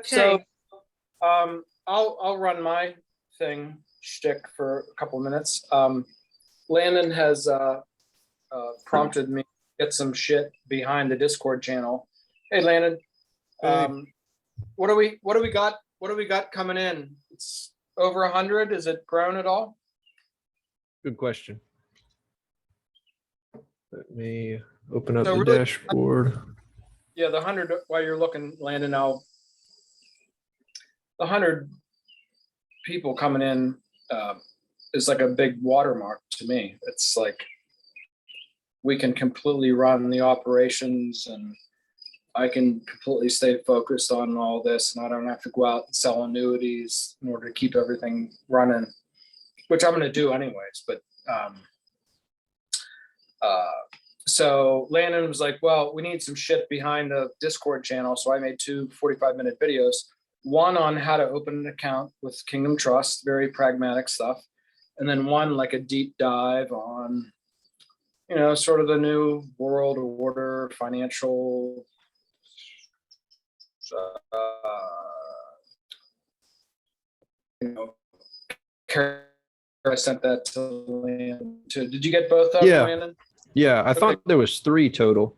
So Okay. I'll run my shtick for a couple of minutes. Landon has prompted me to get some shit behind the Discord channel. Hey Landon, Hey. what do we got? What do we got coming in? It's over 100. Is it grown at all? Good question. Let me open up So the really- dashboard. Yeah, the 100. While you're looking, Landon, now the 100 people coming in is like a big watermark to me. It's like we can completely run the operations, and I can completely stay focused on all this, and I don't have to go out and sell annuities in order to keep everything running, which I'm going to do anyways. But so Landon was like, well, we need some shit behind the Discord channel. So I made two 45-minute videos, one on how to open an account with Kingdom Trust, very pragmatic stuff. And then one like a deep dive on, sort of the new world order, financial, I sent that to Landon too. Did you get both of them, Yeah. Landon? Yeah, I thought there was 3 total.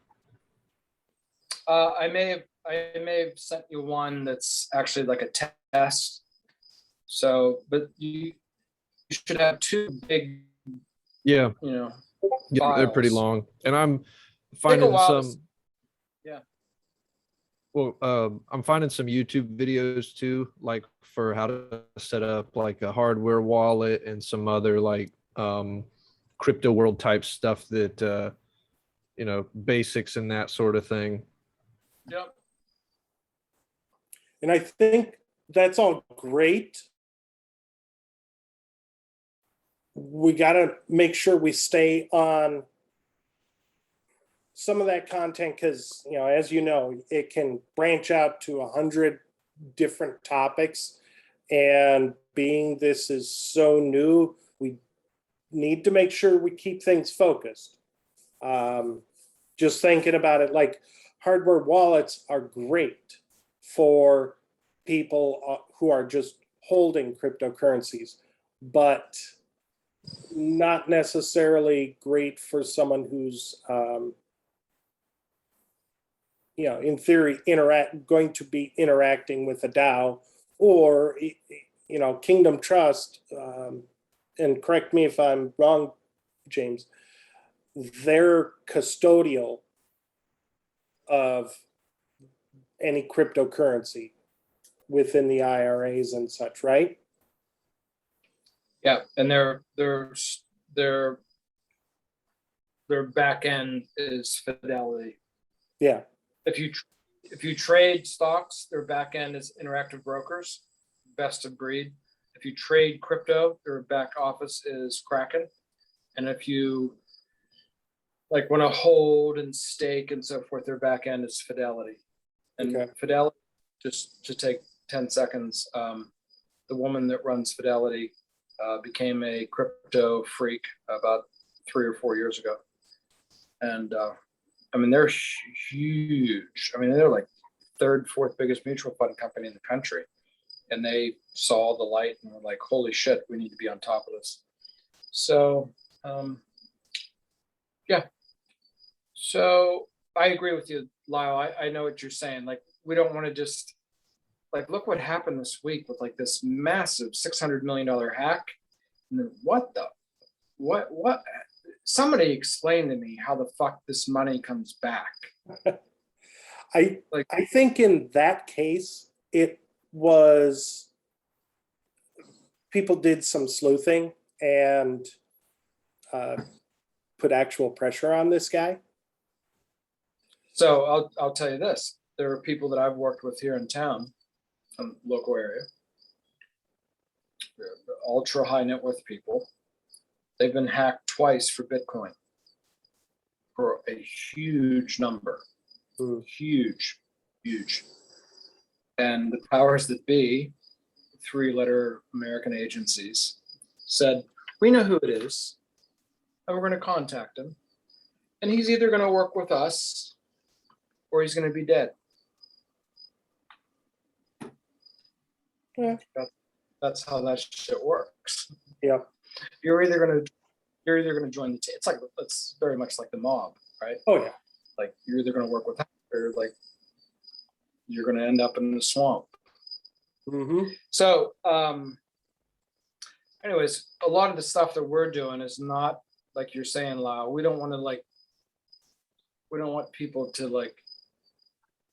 I may have sent you one that's actually like a test. So, but you should have 2 big, Yeah, yeah, they're pretty files. long, and I'm Take a finding while to some. yeah. Well, I'm finding some YouTube videos too, like for how to set up like a hardware wallet and some other like crypto world type stuff that basics and that sort of thing. Yep. And I think that's all great. We got to make sure we stay on some of that content because, as you know, it can branch out to 100 different topics. And being this is so new, we need to make sure we keep things focused. Just thinking about it, like hardware wallets are great for people who are just holding cryptocurrencies, but not necessarily great for someone who's, in theory, going to be interacting with a DAO or, Kingdom Trust. And correct me if I'm wrong, James. They're custodial of any cryptocurrency within the IRAs and such, right? Yeah, and their back end is Fidelity. Yeah. If you trade stocks, their back end is Interactive Brokers, best of breed. If you trade crypto, their back office is Kraken. And if you like want to hold and stake and so forth, their back end is Fidelity. And Okay. Fidelity, just to take 10 seconds, the woman that runs Fidelity became a crypto freak about 3 or 4 years ago. And they're huge. They're like 3rd, 4th biggest mutual fund company in the country. And they saw the light and were like, holy shit, we need to be on top of this. So, yeah. So I agree with you, Lyle. I know what you're saying. Like, we don't want to just, like, look what happened this week with like this massive $600 million hack. And then what? Somebody explain to me how the fuck this money comes back. I think in that case, it was people did some sleuthing and put actual pressure on this guy. So I'll tell you this. There are people that I've worked with here in town, in the local area. They're ultra high net worth people. They've been hacked twice for Bitcoin for a huge number. Huge. And the powers that be, 3-letter American agencies, said, we know who it is, and we're going to contact him. And he's either going to work with us or he's going to be dead. Yeah. That's how that shit works. Yeah. You're either gonna join the team. It's very much like the mob, right? Oh yeah. Like you're either gonna work with them or like you're gonna end up in the swamp. Mm-hmm. So, anyways, a lot of the stuff that we're doing is not like you're saying, Lau. We don't want people to like.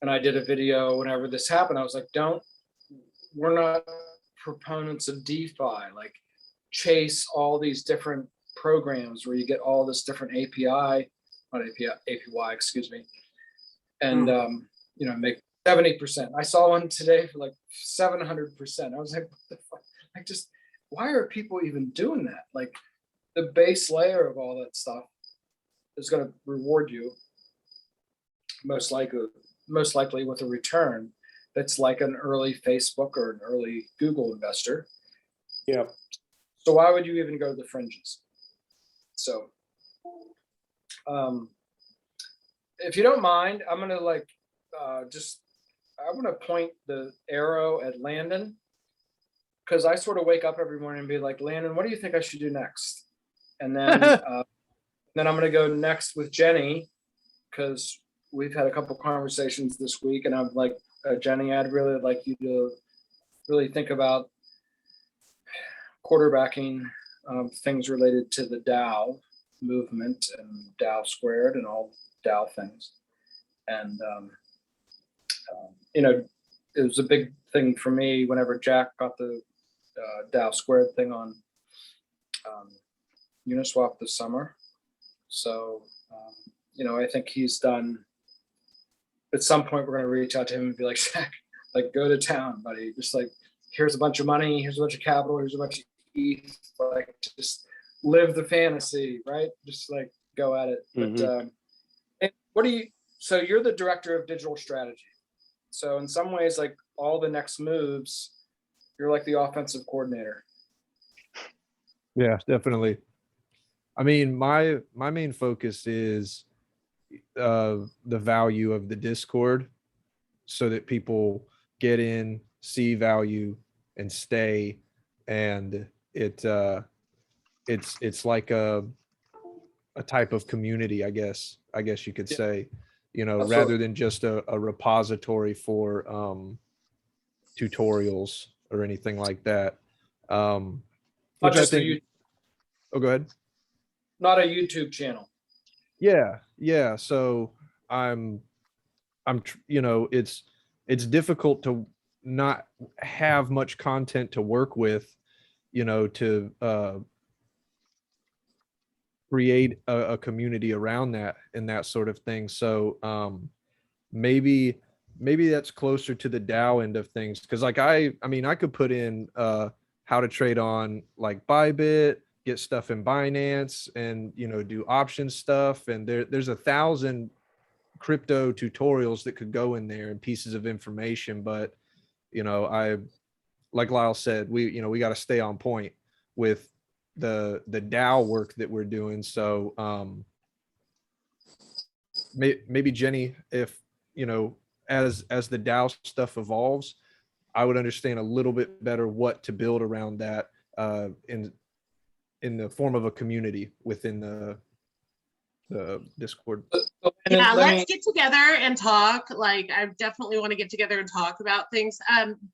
And I did a video whenever this happened. I was like, we're not proponents of DeFi. Like, chase all these different programs where you get all this different API, not API, APY, excuse me, and make 70%. I saw one today for like 700%. I was like, what the fuck? Like, just why are people even doing that? Like, the base layer of all that stuff is going to reward you most likely with a return that's like an early Facebook or an early Google investor. Yeah. So why would you even go to the fringes? So, if you don't mind, I'm gonna I want to point the arrow at Landon, because I sort of wake up every morning and be like, Landon, what do you think I should do next? And then then I'm gonna go next with Jenny, because we've had a couple conversations this week, and I'm like, Jenny, I'd really like you to really think about quarterbacking things related to the DAO movement and DAO squared and all DAO things. And, it was a big thing for me whenever Jack got the DAO squared thing on Uniswap this summer. So, I think he's done. At some point, we're going to reach out to him and be like, Jack, like, go to town, buddy. Just like, here's a bunch of money, here's a bunch of capital, here's a bunch of ETH. Like, just live the fantasy, right? Just like go at it. Mm-hmm. But so you're the director of digital strategy. So in some ways, like all the next moves, you're like the offensive coordinator. Yeah, definitely. I mean, my main focus is the value of the Discord, so that people get in, see value, and stay. And it's like a type of community, I guess you could say, Absolutely. rather than just a repository for tutorials or anything like that. Not just oh, go ahead. Not a YouTube channel. Yeah. So it's difficult to not have much content to work with, to create a community around that and that sort of thing. So maybe that's closer to the DAO end of things, because like I could put in how to trade on like Bybit, get stuff in Binance, and do option stuff, and there's 1,000 crypto tutorials that could go in there and pieces of information. But I, like Lyle said, we got to stay on point with the DAO work that we're doing. So maybe Jenny, if as the DAO stuff evolves, I would understand a little bit better what to build around that in the form of a community within the Discord. Yeah, let's get together and talk. Like, I definitely want to get together and talk about things.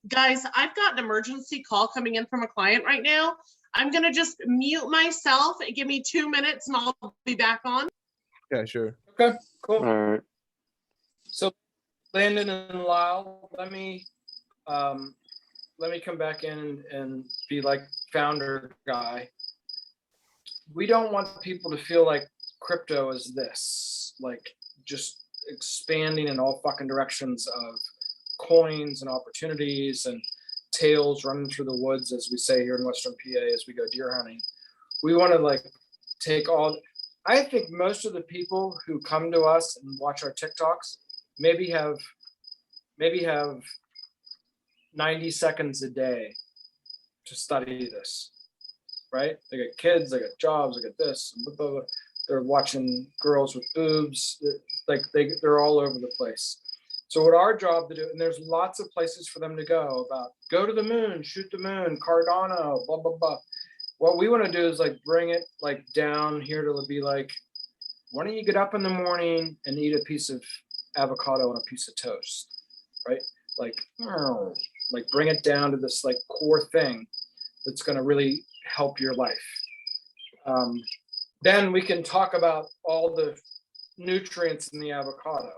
Guys, I've got an emergency call coming in from a client right now. I'm gonna just mute myself. Give me 2 minutes and I'll be back on. Yeah, sure. Okay, cool. All right. So Landon and Lyle, let me come back in and be like founder guy. We don't want people to feel like crypto is this, like just expanding in all fucking directions of coins and opportunities and tails running through the woods, as we say here in Western PA as we go deer hunting. We want to like take all. I think most of the people who come to us and watch our TikToks maybe have 90 seconds a day to study this, right? They got kids, they got jobs, they got this, blah, blah, blah. They're watching girls with boobs, like they're all over the place. So what our job to do, and there's lots of places for them to go about, go to the moon, shoot the moon, Cardano, blah, blah, blah. What we want to do is like bring it like down here to be like, why don't you get up in the morning and eat a piece of avocado and a piece of toast, right? Like bring it down to this like core thing that's going to really help your life. Then we can talk about all the nutrients in the avocado,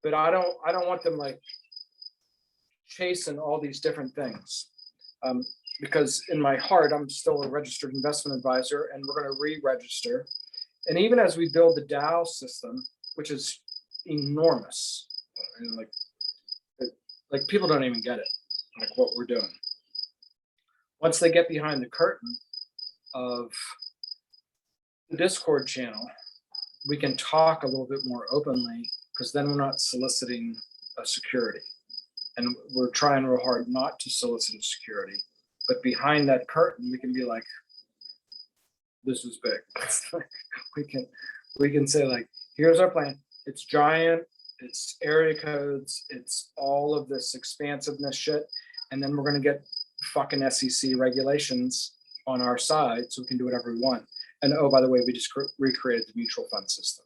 but I don't want them like chasing all these different things, because in my heart I'm still a registered investment advisor, and we're going to re-register. And even as we build the DAO system, which is enormous, and like people don't even get it, like what we're doing. Once they get behind the curtain of the Discord channel, we can talk a little bit more openly, because then we're not soliciting a security. And we're trying real hard not to solicit a security. But behind that curtain, we can be like, this is big. we can say like, here's our plan. It's giant, it's area codes, it's all of this expansiveness shit. And then we're gonna get fucking SEC regulations on our side so we can do whatever we want. And oh, by the way, we just recreated the mutual fund system.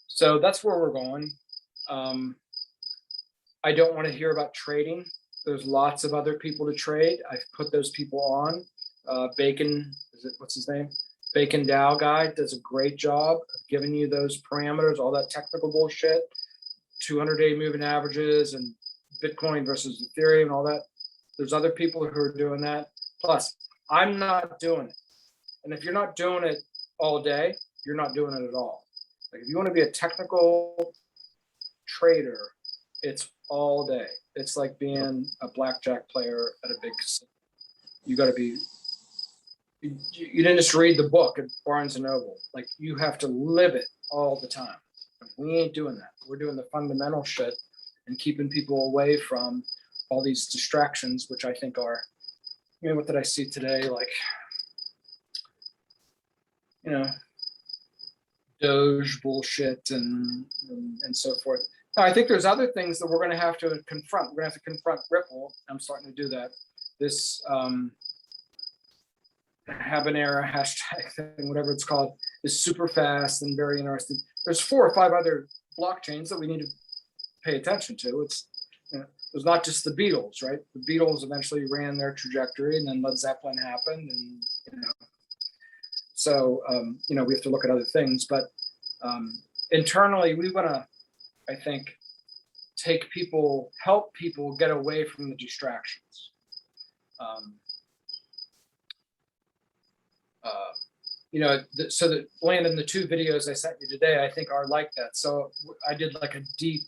So that's where we're going. I don't want to hear about trading. There's lots of other people to trade. I've put those people on. Bacon, what's his name? Bacon Dow guy does a great job of giving you those parameters, all that technical bullshit, 200-day moving averages and Bitcoin versus Ethereum and all that. There's other people who are doing that. Plus, I'm not doing it. And if you're not doing it all day, you're not doing it at all. Like if you want to be a technical trader, it's all day. It's like being a blackjack player at a big casino. You got to be, you didn't just read the book at Barnes and Noble. Like you have to live it all the time. We ain't doing that. We're doing the fundamental shit and keeping people away from all these distractions, which I think are, you know, what did I see today? Like, you know, Doge bullshit and so forth. Now, I think there's other things that we're going to have to confront. We're going to have to confront Ripple. I'm starting to do that. This habanera hashtag thing, whatever it's called, is super fast and very interesting. There's 4 or 5 other blockchains that we need to pay attention to. It's, you know, it was not just the Beatles, right? The Beatles eventually ran their trajectory, and then Led Zeppelin happened, and you know. So, you know, we have to look at other things, but internally, we want to, I think, help people get away from the distractions. You know, so that Landon, the 2 videos I sent you today, I think are like that. So I did like a deep,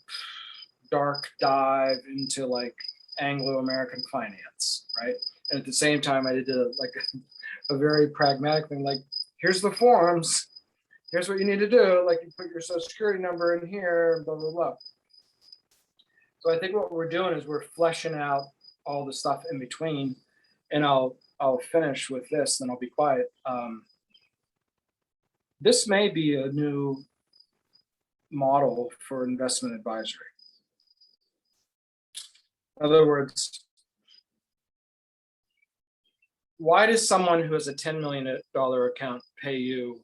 dark dive into like Anglo-American finance, right? And at the same time, I did a very pragmatic thing, like, here's the forms, here's what you need to do, like you put your social security number in here, blah, blah, blah. So I think what we're doing is we're fleshing out all the stuff in between, and I'll finish with this, then I'll be quiet. This may be a new model for investment advisory. In other words, why does someone who has a $10 million account pay you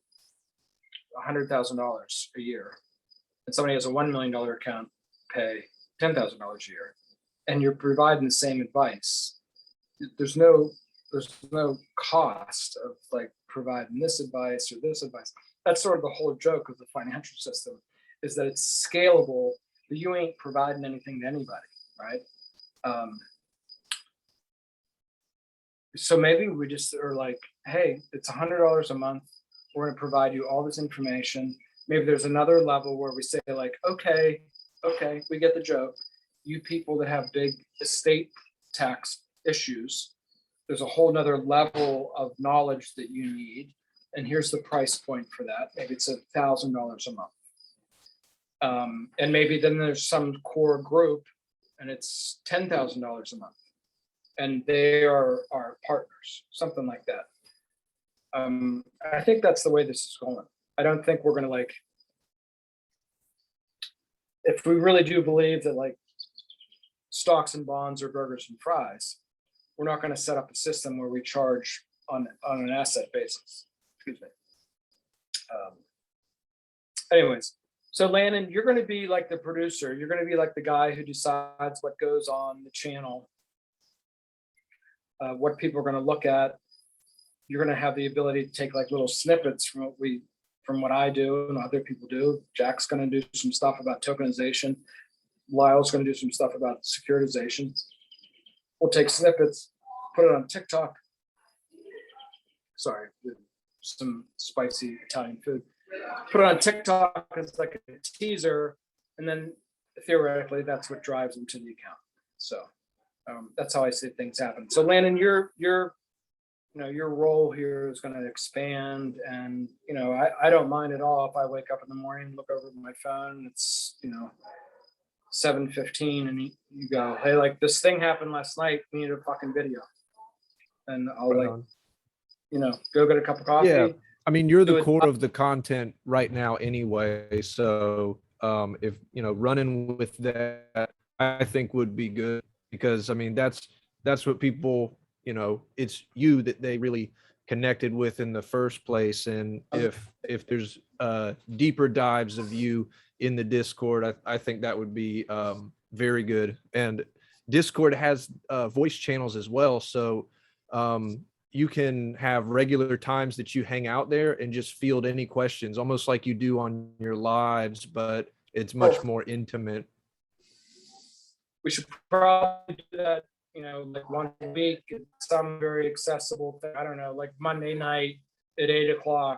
$100,000 a year, and somebody has a $1 million account pay $10,000 a year, and you're providing the same advice? There's no cost of like providing this advice or this advice. That's sort of the whole joke of the financial system, is that it's scalable, but you ain't providing anything to anybody, right? So maybe we just are like, hey, it's $100 a month. We're going to provide you all this information. Maybe there's another level where we say like, okay, we get the joke. You people that have big estate tax issues, there's a whole nother level of knowledge that you need. And here's the price point for that. Maybe it's $1,000 a month. And maybe then there's some core group and it's $10,000 a month. And they are our partners, something like that. I think that's the way this is going. I don't think we're going to like if we really do believe that like stocks and bonds are burgers and fries, we're not going to set up a system where we charge on an asset basis. Excuse me. Anyways, so Landon, you're going to be like the producer. You're going to be like the guy who decides what goes on the channel, what people are going to look at. You're going to have the ability to take like little snippets from what I do and other people do. Jack's going to do some stuff about tokenization. Lyle's going to do some stuff about securitization. We'll take snippets, put it on TikTok. Sorry, some spicy Italian food. Put it on TikTok as like a teaser, and then theoretically that's what drives them to the account. So that's how I see things happen. So Landon, your role here is going to expand, and I don't mind at all if I wake up in the morning, look over my phone, it's 7:15, and you go, hey, like this thing happened last night, we need a fucking video, and I'll go get a cup of coffee. Yeah, I mean, you're the core of the content right now anyway, so if running with that, I think would be good, because I mean that's what people, it's you that they really connected with in the first place. And if there's deeper dives of you in the Discord, I think that would be very good. And Discord has voice channels as well, so you can have regular times that you hang out there and just field any questions, almost like you do on your lives, but it's much more intimate. We should probably do that, like once a week, some very accessible thing. I don't know, like Monday night at 8:00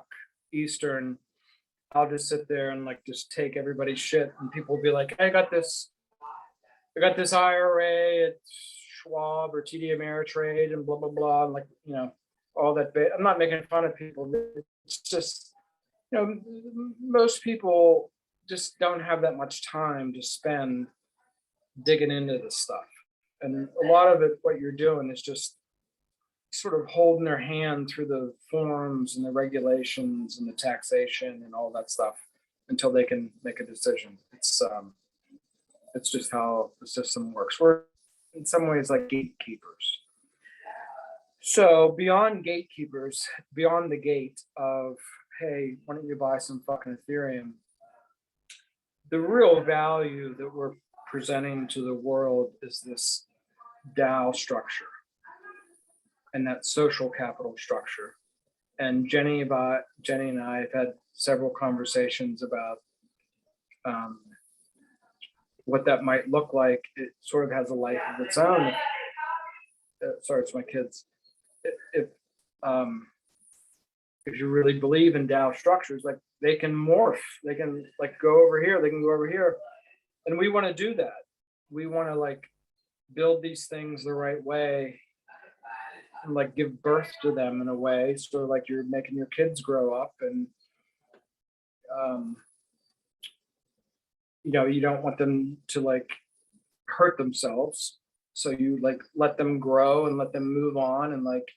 Eastern. I'll just sit there and like just take everybody's shit, and people will be like, I got this IRA at Schwab or TD Ameritrade and blah blah blah, and like all that bit. I'm not making fun of people. It's just most people just don't have that much time to spend digging into this stuff, and a lot of it, what you're doing is just sort of holding their hand through the forms and the regulations and the taxation and all that stuff until they can make a decision. It's just how the system works. We're in some ways like gatekeepers. So beyond gatekeepers, beyond the gate of, hey, why don't you buy some fucking Ethereum? The real value that we're presenting to the world is this DAO structure and that social capital structure. And Jenny and I have had several conversations about what that might look like. It sort of has a life of its own. Sorry, it's my kids. If you really believe in DAO structures, like they can morph, they can like go over here, they can go over here. And we want to do that. We want to like build these things the right way and like give birth to them in a way. So like you're making your kids grow up, and you don't want them to like hurt themselves. So you like let them grow and let them move on, and like,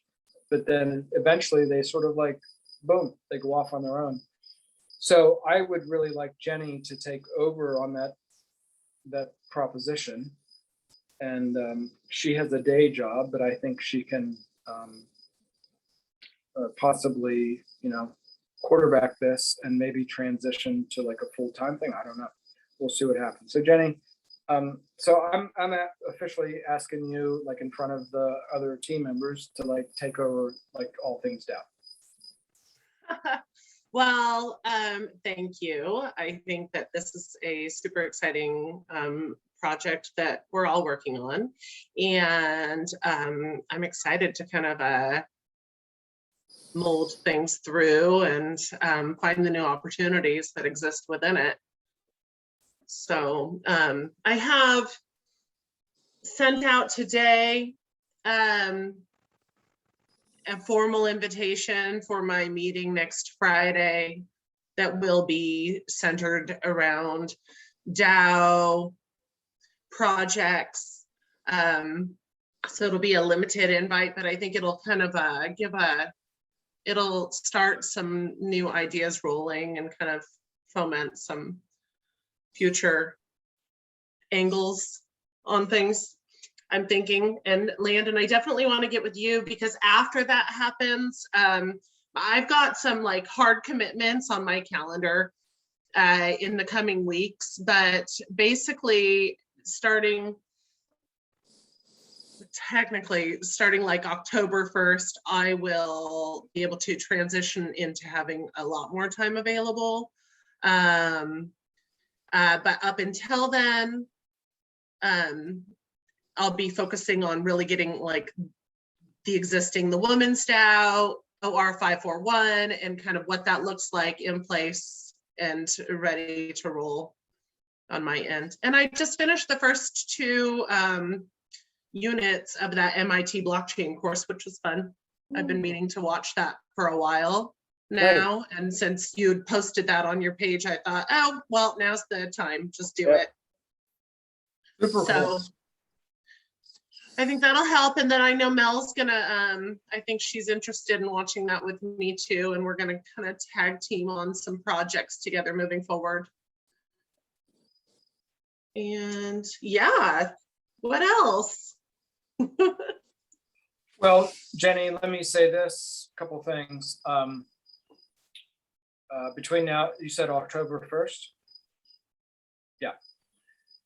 but then eventually they sort of like, boom, they go off on their own. So I would really like Jenny to take over on that proposition. And she has a day job, but I think she can possibly, quarterback this and maybe transition to like a full-time thing. I don't know. We'll see what happens. So Jenny, so I'm officially asking you, like in front of the other team members, to like take over like all things DAO. Well, thank you. I think that this is a super exciting project that we're all working on, and I'm excited to kind of mold things through and find the new opportunities that exist within it. So I have sent out today a formal invitation for my meeting next Friday that will be centered around DAO projects. So it'll be a limited invite, but I think it'll kind of it'll start some new ideas rolling and kind of foment some future angles on things, I'm thinking, and Landon, I definitely want to get with you, because after that happens, I've got some like hard commitments on my calendar in the coming weeks, but basically technically starting like October 1st, I will be able to transition into having a lot more time available. But up until then, I'll be focusing on really getting like the Woman Stout, OR 541, and kind of what that looks like in place and ready to roll on my end. And I just finished the first 2 units of that MIT blockchain course, which was fun. I've been meaning to watch that for a while now. Right. And since you'd posted that on your page, I thought, oh, well, now's the time, just do it. Super cool. I think that'll help. And then I know Mel's gonna, I think she's interested in watching that with me too. And we're gonna kind of tag team on some projects together moving forward. And yeah, what else? Well, Jenny, let me say this, couple things. Between now, you said October 1st? Yeah.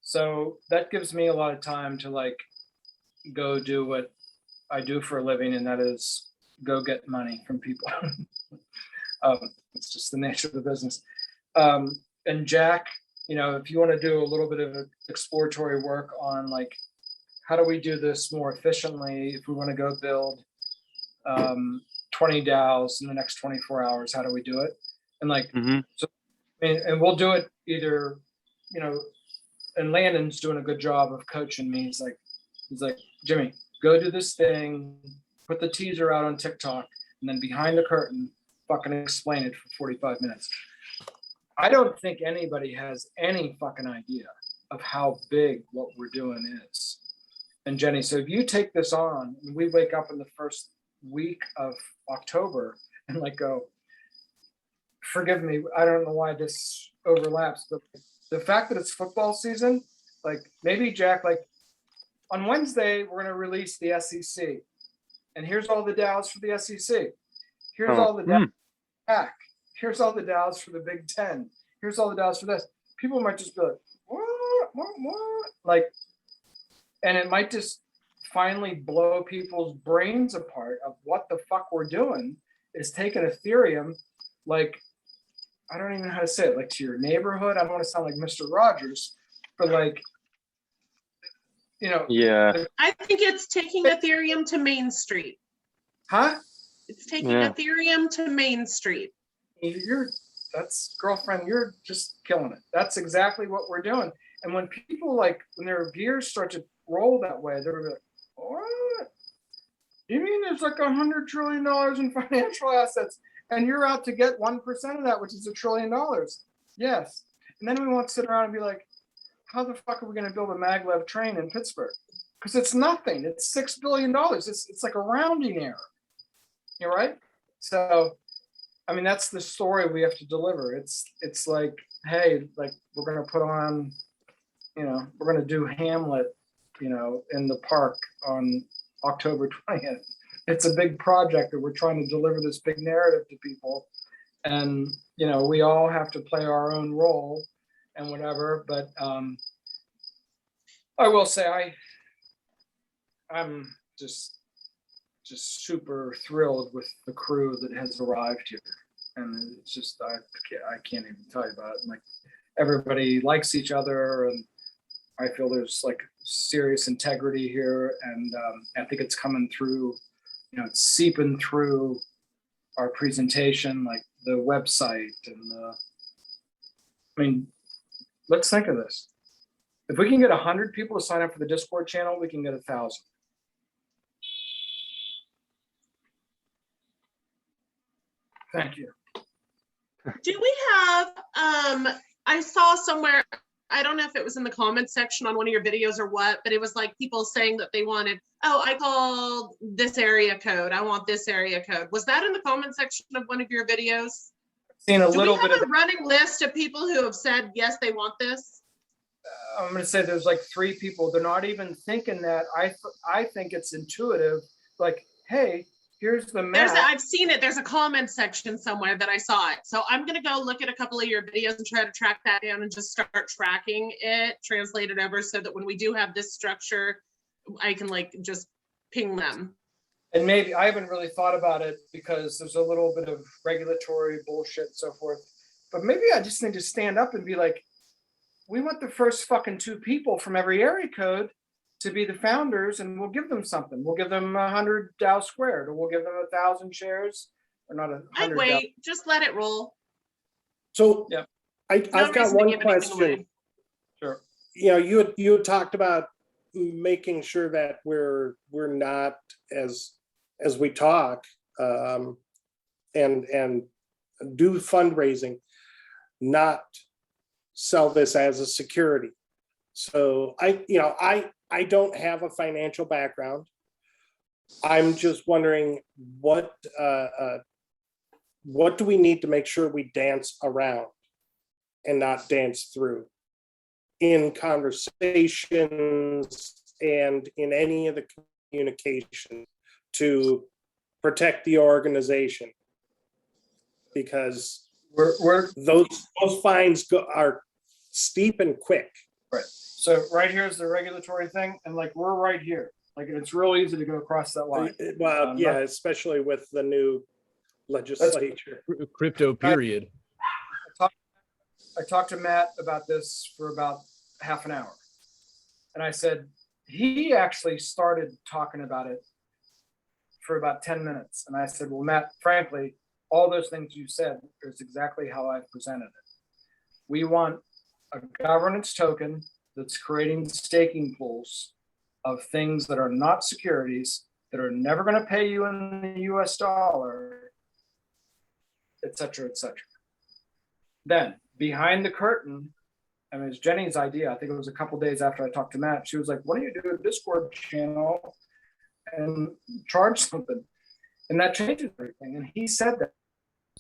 So that gives me a lot of time to like go do what I do for a living, and that is go get money from people. It's just the nature of the business. And Jack, you know, if you want to do a little bit of exploratory work on like, how do we do this more efficiently? If we want to go build 20 DAOs in the next 24 hours, how do we do it? And like, so, and we'll do it either, you know, and Landon's doing a good job of coaching me. He's like, Jimmy, go do this thing, put the teaser out on TikTok, and then behind the curtain, fucking explain it for 45 minutes. I don't think anybody has any fucking idea of how big what we're doing is. And Jenny, so if you take this on, and we wake up in the first week of October and like go, forgive me, I don't know why this overlaps, but the fact that it's football season, like maybe Jack, like on Wednesday, we're gonna release the SEC. And here's all the DAOs for the SEC. Here's all the DAOs for the PAC. Here's all the DAOs for the Big Ten. Here's all the DAOs for this. People might just be like, what? Like, and it might just finally blow people's brains apart of what the fuck we're doing is taking Ethereum, like, I don't even know how to say it, like to your neighborhood. I don't want to sound like Mr. Rogers, but like, you know. Yeah. I think it's taking Ethereum to Main Street. Huh? It's taking Ethereum to Main Street. That's girlfriend, you're just killing it. That's exactly what we're doing. And when people like, when their gears start to roll that way, they're like, what? You mean there's like $100 trillion in financial assets and you're out to get 1% of that, which is $1 trillion? Yes. And then we want to sit around and be like, how the fuck are we going to build a maglev train in Pittsburgh? Because it's nothing. It's $6 billion. It's like a rounding error. You're right. So, I mean, that's the story we have to deliver. It's like, hey, like we're going to put on, you know, we're going to do Hamlet, you know, in the park on October 20th. It's a big project that we're trying to deliver this big narrative to people. And, you know, we all have to play our own role and whatever. But I will say I'm just super thrilled with the crew that has arrived here. And it's just, I can't even tell you about it. Like everybody likes each other, and I feel there's like serious integrity here. And I think it's coming through, you know, it's seeping through our presentation, like the website and I mean, let's think of this. If we can get 100 people to sign up for the Discord channel, we can get 1,000. Thank you. Do we have, I saw somewhere, I don't know if it was in the comments section on one of your videos or what, but it was like people saying that they wanted, oh, I called this area code. I want this area code. Was that in the comment section of one of your videos? Seen a little bit of a running list of people who have said, yes, they want this? I'm going to say there's like 3 people. They're not even thinking that. I think it's intuitive. Like, hey, here's the map. I've seen it. There's a comment section somewhere that I saw it. So I'm going to go look at a couple of your videos and try to track that down and just start tracking it, translate it over so that when we do have this structure, I can like just ping them. And maybe I haven't really thought about it because there's a little bit of regulatory bullshit and so forth. But maybe I just need to stand up and be like, we want the first fucking 2 people from every area code to be the founders, and we'll give them something. We'll give them 100 Dow squared, or we'll give them 1,000 shares, or not 100. I'd wait, just let it roll. So Yeah. I've got reason to one give anything away. question. Sure. You had talked about making sure that we're not as we talk and do fundraising, not sell this as a security. So I don't have a financial background. I'm just wondering what do we need to make sure we dance around and not dance through in conversations and in any of the communication to protect the organization, because those fines are steep and quick. Right. So right here is the regulatory thing, and like we're right here. Like it's real easy to go across that line. Well, yeah, especially with the new legislature. Crypto period. I talked to Matt about this for about half an hour, and I said he actually started talking about it for about 10 minutes, and I said, well, Matt, frankly, all those things you said is exactly how I presented it. We want a governance token that's creating staking pools of things that are not securities, that are never going to pay you in the US dollar, et cetera, et cetera. Then behind the curtain, I mean, it's Jenny's idea. I think it was a couple days after I talked to Matt. She was like, why don't you do a Discord channel and charge something? And that changes everything. And he said that.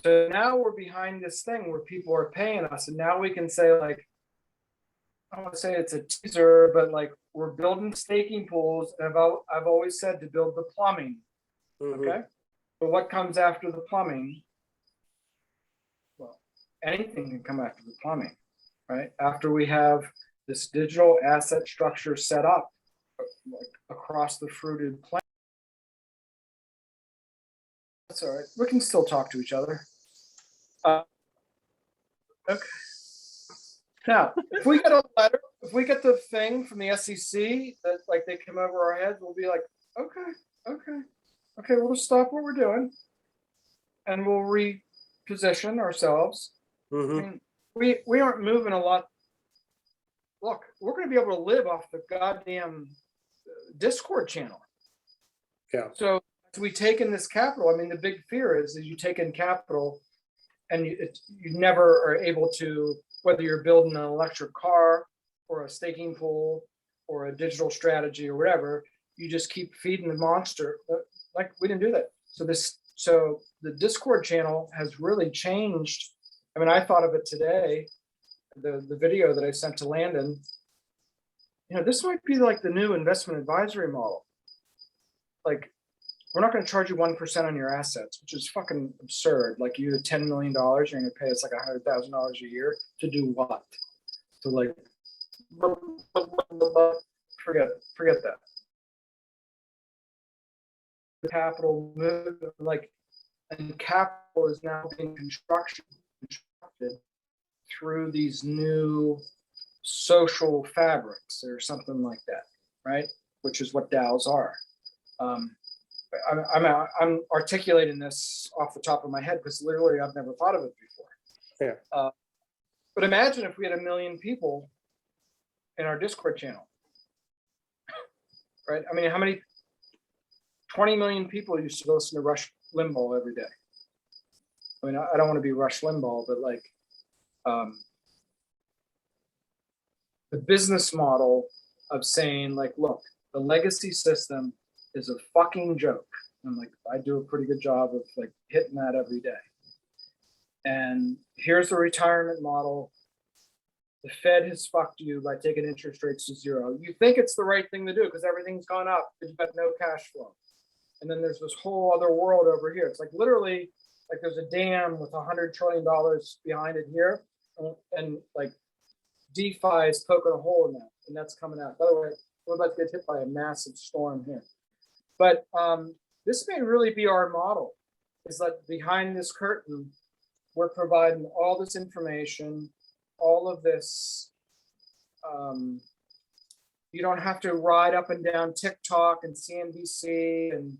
So now we're behind this thing where people are paying us. And now we can say, like, I don't want to say it's a teaser, but like we're building staking pools. And I've always said to build the plumbing. Mm-hmm. Okay. But what comes after the plumbing? Well, anything can come after the plumbing, right? After we have this digital asset structure set up like across the fruited planet. That's all right. We can still talk to each other. Okay. Now, if we get a letter, if we get the thing from the SEC that like they come over our heads, we'll be like, okay, we'll just stop what we're doing, and we'll reposition ourselves. Mm-hmm. I mean, we aren't moving a lot. Look, we're going to be able to live off the goddamn Discord channel. Yeah. So as we take in this capital, I mean, the big fear is you take in capital, and you never are able to, whether you're building an electric car or a staking pool or a digital strategy or whatever, you just keep feeding the monster. Like we didn't do that. So the Discord channel has really changed. I mean, I thought of it today, the video that I sent to Landon. You know, this might be like the new investment advisory model. Like, we're not going to charge you 1% on your assets, which is fucking absurd. Like, you have $10 million, you're going to pay us like $100,000 a year to do what? To like, forget that. Capital move, like, and capital is now being constructed through these new social fabrics or something like that, right? Which is what DAOs are. I'm articulating this off the top of my head because literally I've never thought of it before. Yeah. But imagine if we had 1 million people in our Discord channel, right? I mean, how many? 20 million people used to listen to Rush Limbaugh every day. I mean, I don't want to be Rush Limbaugh, but like the business model of saying like, look, the legacy system is a fucking joke. And like, I do a pretty good job of like hitting that every day. And here's the retirement model the Fed has fucked you by taking interest rates to zero. You think it's the right thing to do because everything's gone up, but you've got no cash flow. And then there's this whole other world over here. It's like literally like there's a dam with $100 trillion behind it here. And like DeFi is poking a hole in that, and that's coming out. By the way, we're about to get hit by a massive storm here. But this may really be our model, is that behind this curtain, we're providing all this information, all of this. You don't have to ride up and down TikTok and CNBC and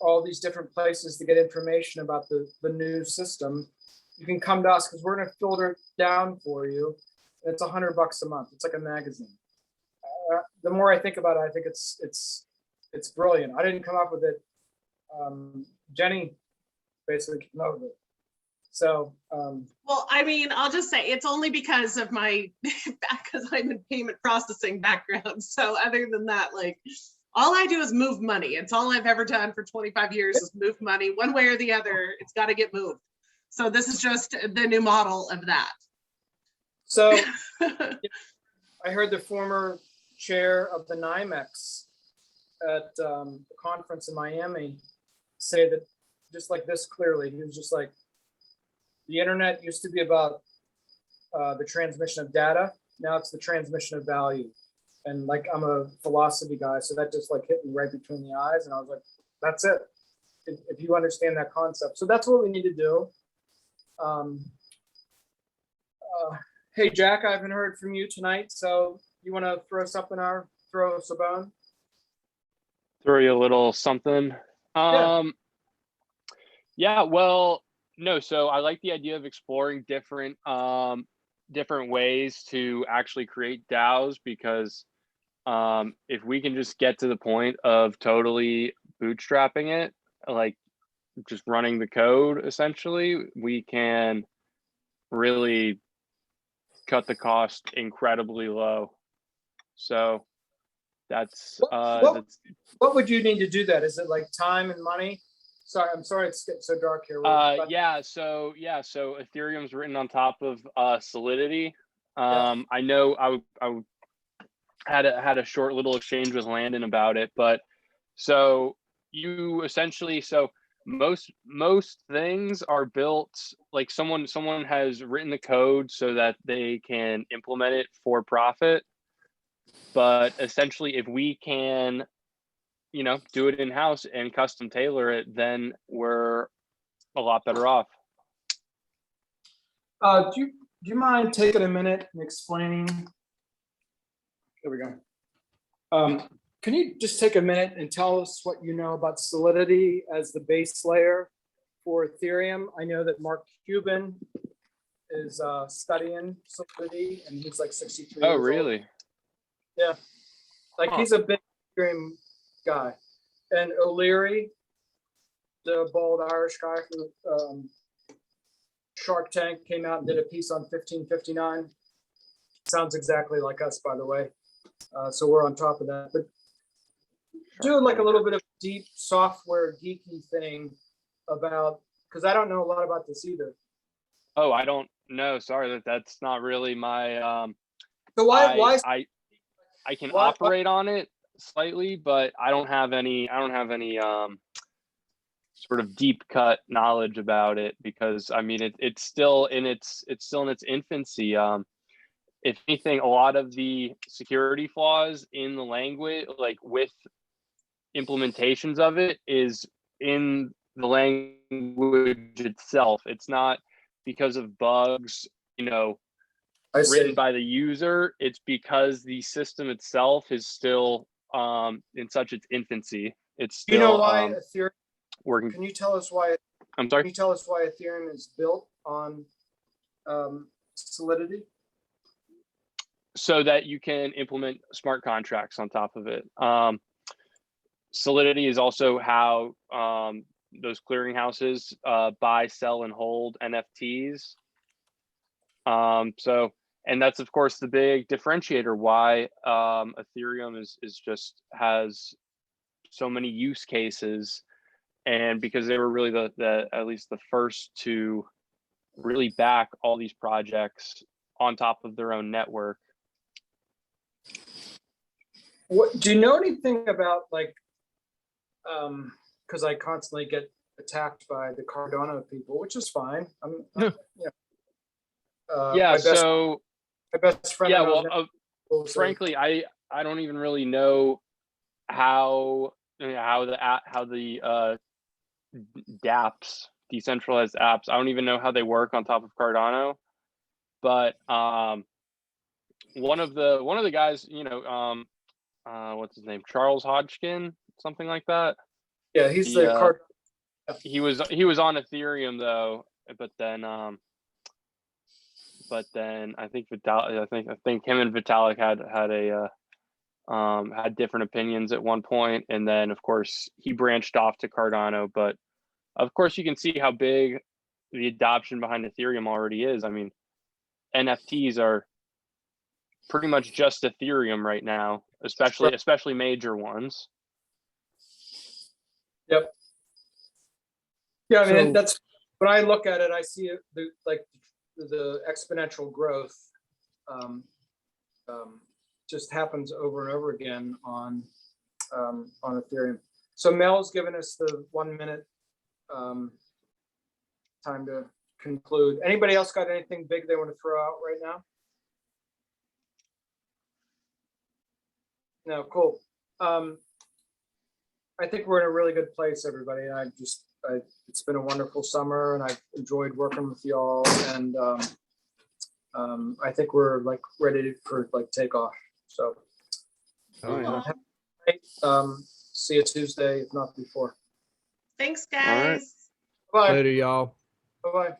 all these different places to get information about the new system. You can come to us because we're going to filter it down for you. It's $100 a month. It's like a magazine. The more I think about it, I think it's brilliant. I didn't come up with it. Jenny basically came up with it. So, well, I mean, I'll just say it's only because of my, because I'm in payment processing background. So other than that, like all I do is move money. It's all I've ever done for 25 years is move money one way or the other. It's got to get moved. So this is just the new model of that. So I heard the former chair of the NYMEX at the conference in Miami say that just like this clearly. He was just like, the internet used to be about the transmission of data. Now it's the transmission of value. And like, I'm a philosophy guy, so that just like hit me right between the eyes. And I was like, that's it. If you understand that concept. So that's what we need to do. Hey, Jack, I haven't heard from you tonight. So you want to throw us a bone? Throw you a little something. Yeah, well, no, so I like the idea of exploring different ways to actually create DAOs, because if we can just get to the point of totally bootstrapping it, like just running the code, essentially, we can really cut the cost incredibly low. So that's what would you need to do that? Is it like time and money? Sorry, I'm sorry it's getting so dark here. So Ethereum's written on top of Solidity. I know I had a short little exchange with Landon about it, but so you essentially, so most things are built like someone has written the code so that they can implement it for profit. But essentially, if we can, do it in-house and custom tailor it, then we're a lot better off. Do you mind taking a minute and explaining? There we go. Can you just take a minute and tell us what you know about Solidity as the base layer for Ethereum? I know that Mark Cuban is studying Solidity, and he's like 63 years old. Really? Yeah. Like he's a big Ethereum guy. And O'Leary, the bald Irish guy from Shark Tank, came out and did a piece on 1559. Sounds exactly like us, by the way. So we're on top of that. But doing like a little bit of deep software geeky thing about, because I don't know a lot about this either. Oh, I don't know. Sorry, that's not really my. So why? I can operate on it slightly, but I don't have any sort of deep cut knowledge about it, because I mean it's still in its infancy. If anything, a lot of the security flaws in the language, like with implementations of it, is in the language itself. It's not because of bugs, written by the user. It's because the system itself is still in such its infancy. It's still why Ethereum working. Can you tell us why? I'm sorry. Can you tell us why Ethereum is built on Solidity? So that you can implement smart contracts on top of it. Solidity is also how those clearinghouses buy, sell, and hold NFTs. And that's of course the big differentiator why Ethereum is just has so many use cases, and because they were really the at least the first to really back all these projects on top of their own network. What do you know anything about, like, because I constantly get attacked by the Cardano people, which is fine. Yeah. My best friend. Yeah, and I was well, never- frankly, I don't even really know how the dApps, decentralized apps, I don't even know how they work on top of Cardano. But one of the guys, what's his name, Charles Hodgkin, something like that. Yeah, he's the card. He was on Ethereum though, but then I think I think him and Vitalik had different opinions at one point, and then of course he branched off to Cardano. But of course you can see how big the adoption behind Ethereum already is. I mean, NFTs are pretty much just Ethereum right now, especially major ones. Yep. Yeah, I mean, So- that's when I look at it, I see it, the exponential growth just happens over and over again on Ethereum. So Mel's given us the 1 minute time to conclude. Anybody else got anything big they want to throw out right now? No, cool. I think we're in a really good place, everybody. And it's been a wonderful summer, and I've enjoyed working with y'all. And I think we're like ready for like takeoff. So, Oh, yeah. See you Tuesday, if not before. Thanks, right. guys. Bye. Later, y'all. Bye. Bye.